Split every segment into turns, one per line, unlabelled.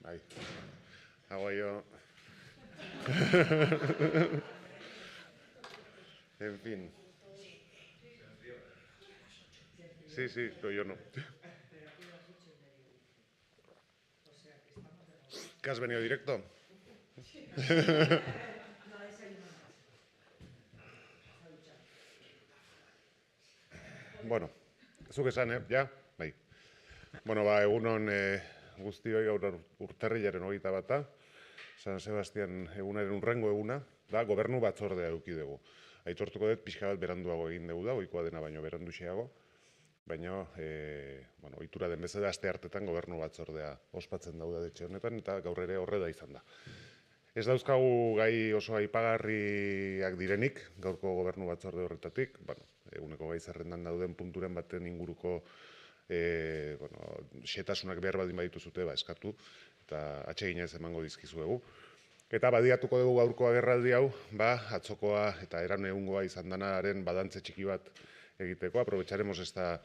Ahí. Hago yo. En fin. Sí, sí, pero yo no. ¿Qué has venido directo? Bueno, zuk esan, ja? Bai. Bueno, egunon guztioi gaur urtarrilaren 21, San Sebastian egunaren urrengo eguna, da gobernu batzordea eduki dugu. Aitortuko dut, pixka bat beranduago egin dugu da, ohikoa dena baino beranduxeago, baina, ohitura den bezala aste hartetan gobernu batzordea ospatzen dauda etxe honetan, eta gaur ere horre da izan da. Ez dauzkagu gai oso aipagarriak direnik, gaurko gobernu batzorde horretatik, eguneko gai zerrendan dauden punturen baten inguruko xetasunak behar baldin badituzute eskatu, eta atseginez emango dizkizuegu. Eta badiatuko dugu gaurko agerraldi hau, atzokoa eta eran egungoa izan danaren badantze txiki bat egiteko. Aprovecharemos esta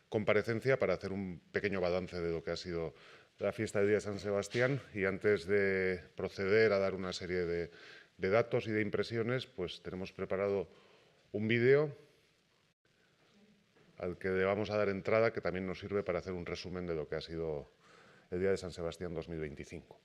comparecencia para hacer un pequeño balance de lo que ha sido la fiesta del Día de San Sebastián, y antes de proceder a dar una serie de datos y de impresiones, pues tenemos preparado un vídeo al que le vamos a dar entrada, que también nos sirve para hacer un resumen de lo que ha sido el Día de San Sebastián 2025.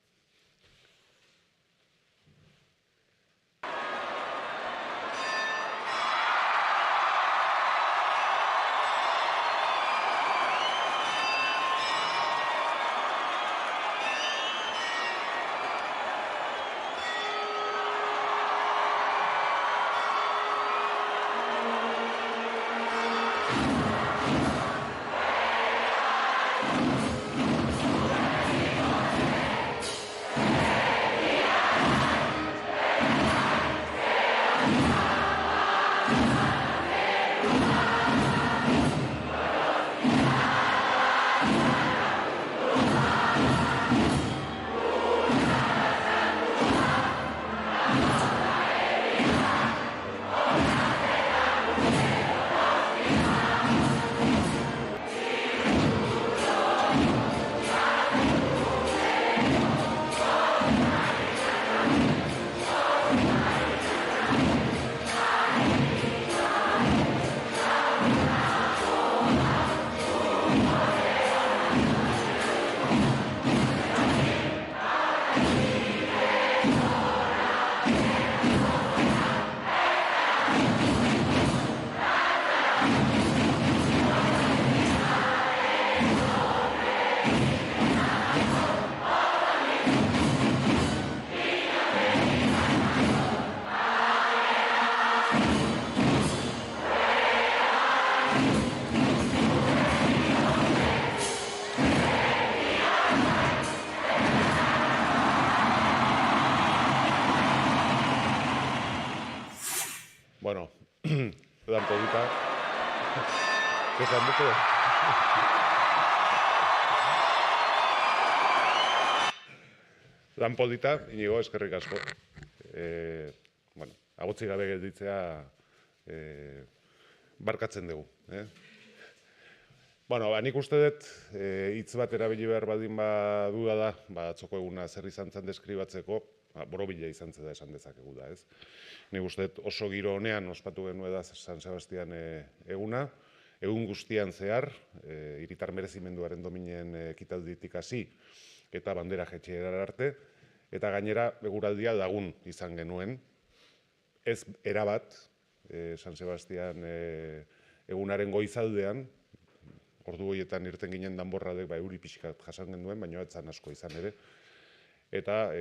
Bueno, dan polita. ¿Qué tal, mucho? Dan polita, Inigo, eskerrik asko. Bueno, agotzi gabe gelditzea barkatzen dugu. Bueno, nik uste dut, hitz bat erabili behar baldin baduda da, atzoko eguna zer izan zen deskribatzeko, borobila izan zeda esan dezakegu da, ez? Nik uste dut oso giro honean ospatu genuen da San Sebastian eguna, egun guztian zehar, hiritar merezimenduaren dominen ekitalditik hasi eta bandera jetxeera arte, eta gainera eguraldia lagun izan genuen, ez erabat, San Sebastian egunaren goizaldean, ordu goietan irten ginen danborradek euri pixkat jasan genuen, baina ez zan asko izan ere, eta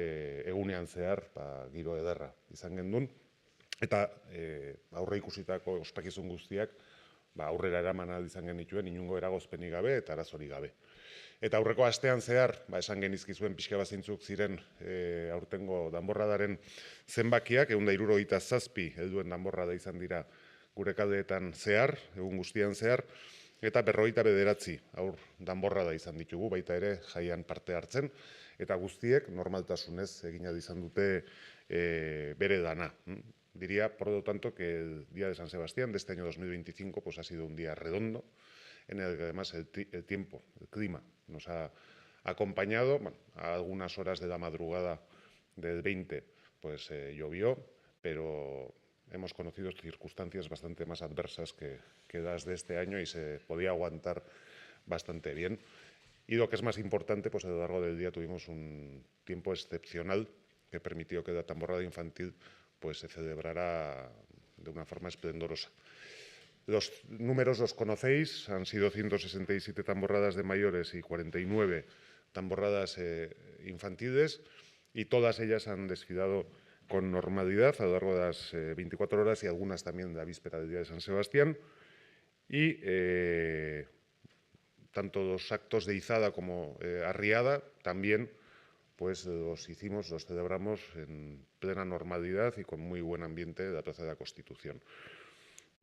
egunean zehar giro ederra izan gendun, eta aurre ikusitako ospakizun guztiak aurrera eraman ahal izan genituen inungo eragozpenik gabe eta arazorik gabe. Eta aurreko astean zehar, esan genizkizuen pixka bazintzuk ziren aurtengo danborradaren zenbakiak, 167 helduen danborrada izan dira gure kaldeetan zehar, egun guztian zehar, eta 59 aur danborrada izan ditugu, baita ere jaian parte hartzen, eta guztiek normaltasunez egina izan dute bere dana. Diría, por lo tanto, que el Día de San Sebastián de este año 2025 pues, ha sido un día redondo, en el que además el tiempo, el clima, nos ha acompañado, bueno, a algunas horas de la madrugada del 20, pues llovió, pero hemos conocido circunstancias bastante más adversas que las de este año y se podía aguantar bastante bien. Y lo que es más importante, pues a lo largo del día tuvimos un tiempo excepcional que permitió que la tamborrada infantil pues se celebrara de una forma esplendorosa. Los números los conocéis, han sido 167 tamborradas de mayores y 49 tamborradas infantiles, y todas ellas han desfilado con normalidad a lo largo de las 24 horas y algunas también de la víspera del Día de San Sebastián. Y tanto los actos de izada como arriada también pues los celebramos en plena normalidad y con muy buen ambiente de la Plaza de la Constitución.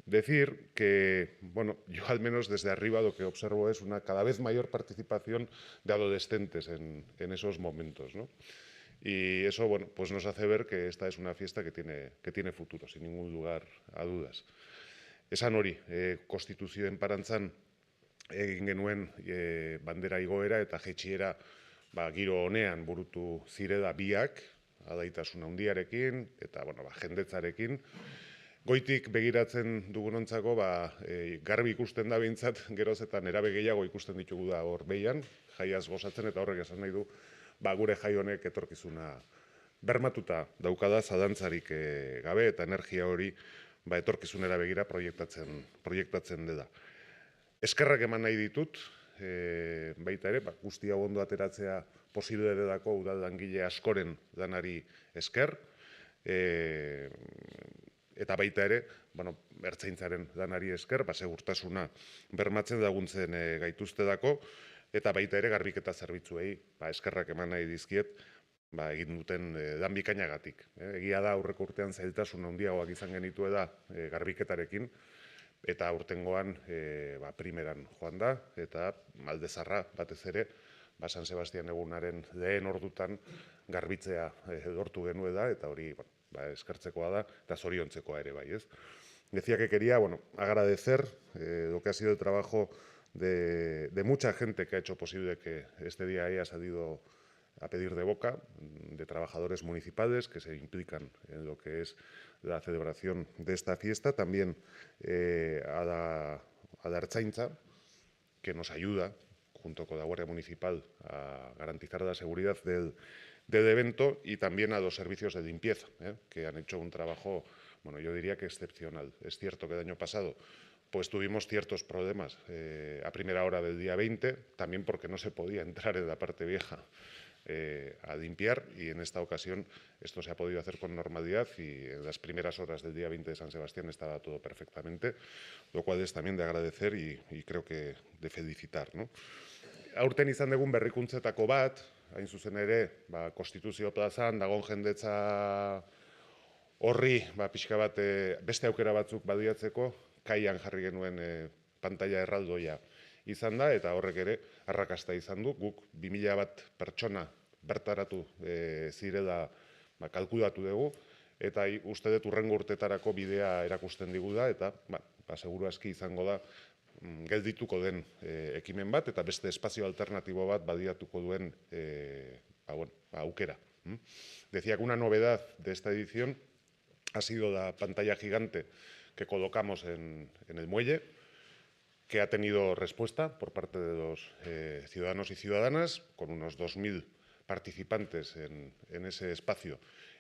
Decir que, bueno, yo al menos desde arriba lo que observo es una cada vez mayor participación de adolescentes en esos momentos, ¿no? Y eso, bueno, pues nos hace ver que esta es una fiesta que tiene futuro, sin ningún lugar a dudas. Esan hori, konstituzioen parantzan egin genuen bandera igoera eta jaitsiera giro honean burutu zirela biak, adaitasun handiarekin eta bueno, jendetzarekin. Goitik begiratzen dugunontzako garbi ikusten da behintzat, geroz eta nerabe gehiago ikusten ditugu da hor behian, jaiaz gozatzen, eta horrek esan nahi du gure jai honek etorkizuna bermatuta daukada zalantzarik gabe, eta energia hori etorkizunera begira proiektatzen dela. Eskerrak eman nahi ditut, baita ere, guzti hau ondo ateratzea posible delako udal langile askoren lanari esker, eta baita ere, ertzaintzaren lanari esker, segurtasuna bermatzen laguntzen gaituztelako, eta baita ere garbiketa zerbitzuei eskerrak eman nahi dizkiet, egin duten lan bikainagatik. Egia da aurreko urtean zailtasun handiagoak izan genituela garbiketarekin, eta aurtengoan primeran joan da, eta Aldezarra batez ere, San Sebastian egunaren lehen ordutan garbitzea lortu genuela, eta hori eskertzekoa da, eta zoriontzekoa ere bai, ez? Decía que quería, agradecer lo que ha sido el trabajo de mucha gente que ha hecho posible que este día haya salido a pedir de boca, de trabajadores municipales que se implican en lo que es la celebración de esta fiesta, también a la Ertzaintza, que nos ayuda, junto con la Guardia Municipal, a garantizar la seguridad del evento, y también a los servicios de limpieza, que han hecho un trabajo, yo diría que excepcional. Es cierto que el año pasado pues tuvimos ciertos problemas a primera hora del día 20, también porque no se podía entrar en la parte vieja a limpiar, y en esta ocasión esto se ha podido hacer con normalidad, y en las primeras horas del día 20 de San Sebastián estaba todo perfectamente, lo cual es también de agradecer y creo que de felicitar, ¿no? Aurten izan dugun berrikuntzetako bat, hain zuzen ere, Konstituzio plazan dagoen jendetza horri pixka bat beste aukera batzuk badiatzeko, kaian jarri genuen pantalla erraldoia izan da, eta horrek ere arrakasta izan du. Guk 2001 pertsona bertaratu zirela kalkulatu dugu, eta uste dut hurrengo urtetarako bidea erakusten digu da, eta seguru aski izango da geldituko den ekimen bat, eta beste espazio alternatibo bat badiatuko duen aukera. Decía que una novedad de esta edición ha sido la pantalla gigante que colocamos en el muelle, que ha tenido respuesta por parte de los ciudadanos y ciudadanas, con unos 2000 participantes en ese espacio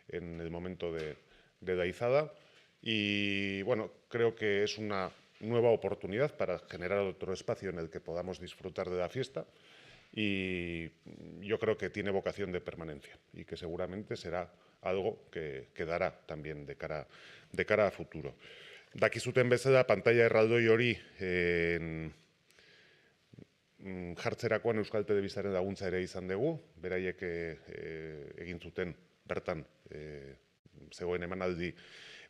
en el momento de la izada. Y bueno, creo que es una nueva oportunidad para generar otro espacio en el que podamos disfrutar de la fiesta, y yo creo que tiene vocación de permanencia y que seguramente será algo que quedará también de cara a futuro. Dakizuten bezala, pantalla erraldoi hori jartzerakoan Euskal Telebistaren laguntza ere izan dugu, beraiek egin zuten bertan zegoen emanaldi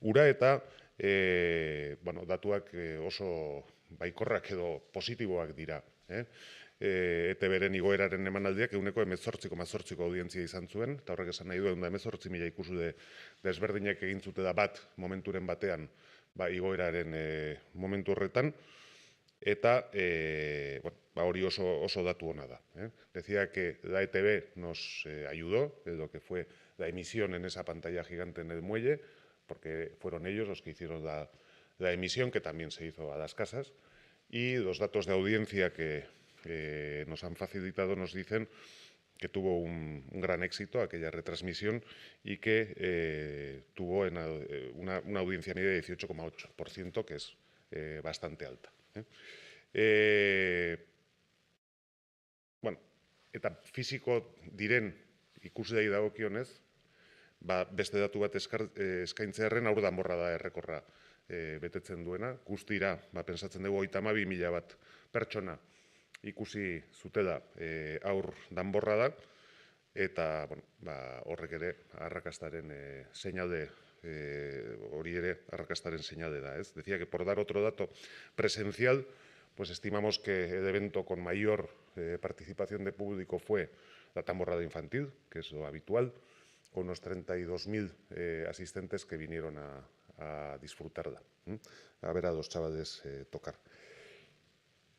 ura, eta datuak oso baikorrak edo positiboak dira. ETB-ren igoeraren emanaldiak 18,8ko audientzia izan zuen, eta horrek esan nahi du 18.000 ikusle desberdinek egin zutela bat momenturen batean igoeraren momentu horretan, eta bueno, hori oso datu ona da. Decía que la ETB nos ayudó en lo que fue la emisión en esa pantalla gigante en el muelle, porque fueron ellos los que hicieron la emisión, que también se hizo a las casas, y los datos de audiencia que nos han facilitado nos dicen que tuvo un gran éxito aquella retransmisión y que tuvo una audiencia media de 18,8%, que es bastante alta. Bueno, eta fisiko diren ikusleei dagokionez, beste datu bat eskaintzearren aur danborra da errekorra betetzen duena. Guztira, pentsatzen dugu 32.000 bat pertsona ikusi zutela aur danborra da, eta bueno, horrek ere arrakastaren seinale, hori ere arrakastaren seinale da. Decía que por dar otro dato presencial, pues estimamos que el evento con mayor participación de público fue la tamborrada infantil, que es lo habitual, con unos 32.000 asistentes que vinieron a disfrutarla, a ver a los chavales tocar.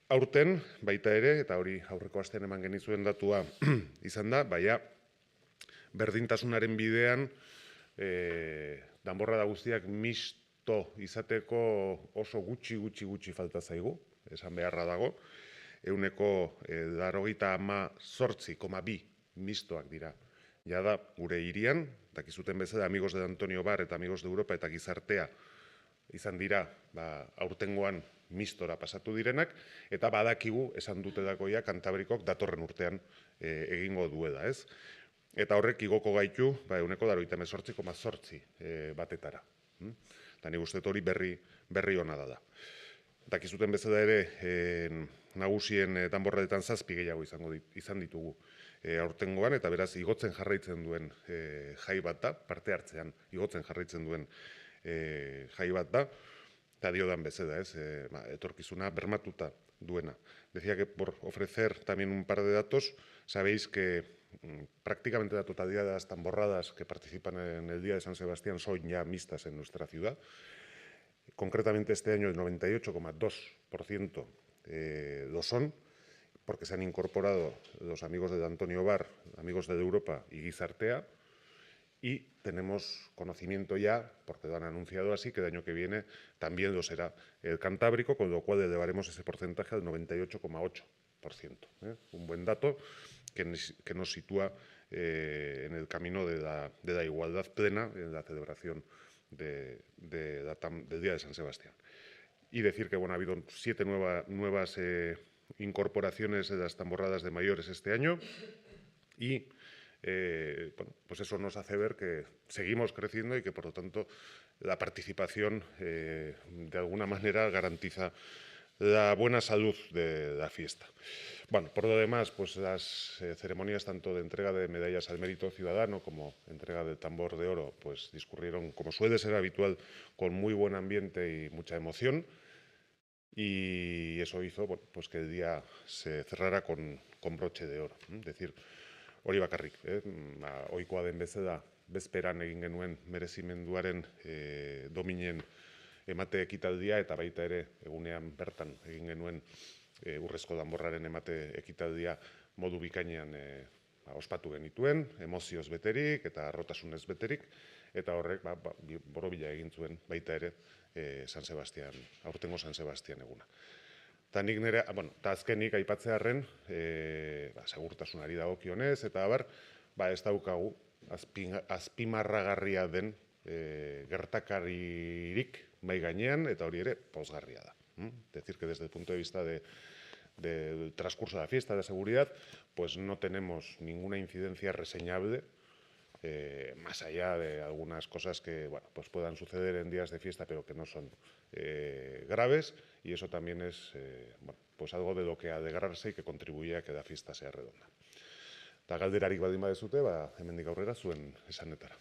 Aurten, baita ere, eta hori aurreko astean eman genizuen datua izan da, baina berdintasunaren bidean danborrada guztiak misto izateko oso gutxi falta zaigu, esan beharra dago, 98,2 mistoak dira. Jada, gure hirian, dakizuten bezala, Amigos de Antonio Bar eta Amigos de Europa eta Gizartea izan dira aurtengoan mistora pasatu direnak, eta badakigu esan dutedakoia Kantabrikok datorren urtean egingo duela, ez? Eta horrek igoko gaitu, 98,8 batetara. Eta nik uste hori berri ona da. Dakizuten bezala ere, nagusien danborradetan 7 gehiago izan ditugu aurtengoan, eta beraz igotzen jarraitzen duen jai bat da, parte hartzean igotzen jarraitzen duen jai bat da, eta diodan bezala, etorkizuna bermatuta duena. Decía que por ofrecer también un par de datos, sabéis que prácticamente la totalidad de las tamborradas que participan en el Día de San Sebastián son ya mixtas en nuestra ciudad. Concretamente este año el 98,2% lo son, porque se han incorporado los amigos de Antonio Bar, amigos de Europa y Gizartea, y tenemos conocimiento ya, porque lo han anunciado así, que el año que viene también lo será el Cantábrico, con lo cual elevaremos ese porcentaje al 98,8%. Un buen dato que nos sitúa en el camino de la igualdad plena en la celebración del Día de San Sebastián. Y decir que bueno, ha habido 7 nuevas incorporaciones de las tamborradas de mayores este año y bueno, pues eso nos hace ver que seguimos creciendo y que por lo tanto la participación de alguna manera garantiza la buena salud de la fiesta. Bueno, por lo demás, pues las ceremonias tanto de entrega de medallas al mérito ciudadano como entrega del tambor de oro, pues discurrieron, como suele ser habitual, con muy buen ambiente y mucha emoción. Y eso hizo bueno, pues que el día se cerrara con broche de oro. Es decir, hori bakarrik, ohikoa den bezala, bezperan egin genuen merezimenduaren dominen emate ekitaldia, eta baita ere egunean bertan egin genuen urrezko danborraren emate ekitaldia modu bikainean ospatu genituen, emozioz beterik eta harrotasunez beterik, eta horrek borobila egin zuen baita ere San Sebastian, aurtengo San Sebastian eguna. Eta nik nire, eta azkenik aipatzearren, segurtasunari dagokionez, eta abar, ez daukagu azpimarragarria den gertakaririk mai gainean, eta hori ere pozgarria da. Decir que desde el punto de vista del transcurso de la fiesta de seguridad, pues no tenemos ninguna incidencia reseñable, más allá de algunas cosas que bueno, pues puedan suceder en días de fiesta, pero que no son graves, y eso también es bueno, pues algo de lo que alegrarse y que contribuye a que la fiesta sea redonda. Eta galderarik baldin badezute, hemendik aurrera zuen esanetara.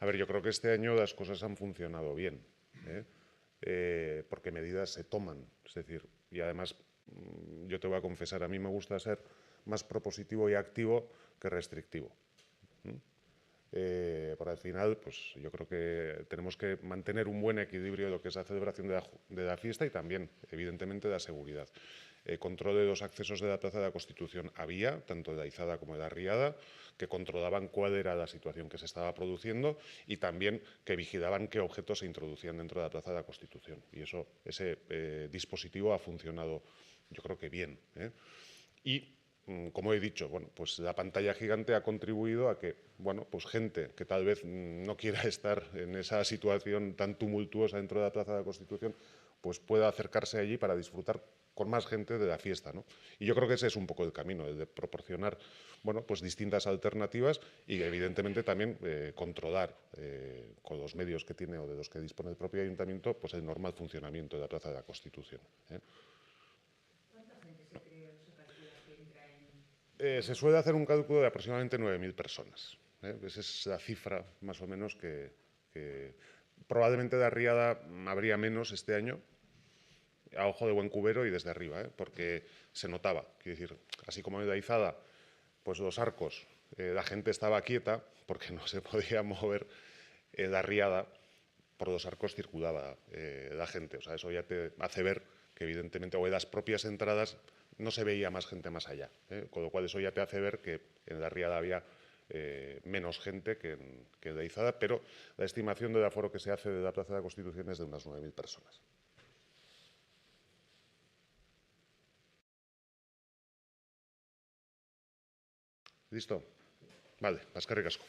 A ver, yo creo que este año las cosas han funcionado bien, ¿eh? Porque medidas se toman, es decir, y además yo te voy a confesar, a mí me gusta ser más propositivo y activo que restrictivo. Por al final, pues yo creo que tenemos que mantener un buen equilibrio de lo que es la celebración de la fiesta y también, evidentemente, de la seguridad. Control de los accesos de la Plaza de la Constitución había, tanto de la Izada como de la Riada, que controlaban cuál era la situación que se estaba produciendo y también que vigilaban qué objetos se introducían dentro de la Plaza de la Constitución. Y ese dispositivo ha funcionado, yo creo que bien, ¿eh? Y como he dicho, bueno, pues la pantalla gigante ha contribuido a que, bueno, pues gente que tal vez no quiera estar en esa situación tan tumultuosa dentro de la Plaza de la Constitución, pues pueda acercarse allí para disfrutar con más gente de la fiesta, ¿no? Y yo creo que ese es un poco el camino, el de proporcionar, bueno, pues distintas alternativas y evidentemente también controlar con los medios que tiene o de los que dispone el propio ayuntamiento, pues el normal funcionamiento de la Plaza de la Constitución, ¿eh? Se suele hacer un cálculo de aproximadamente 9.000 personas, ¿eh? Esa es la cifra, más o menos, que probablemente de Arriada habría menos este año, a ojo de buen cubero y desde arriba, ¿eh? Porque se notaba, quiero decir, así como en la Izada, pues los arcos, la gente estaba quieta porque no se podía mover, la Riada, por los arcos circulaba la gente, o sea, eso ya te hace ver que evidentemente, o en las propias entradas, no se veía más gente más allá, ¿eh? Con lo cual eso ya te hace ver que en la Riada había menos gente que en la Izada, pero la estimación del aforo que se hace de la Plaza de la Constitución es de unas 9.000 personas. ¿Listo? Vale, eskerrik asko.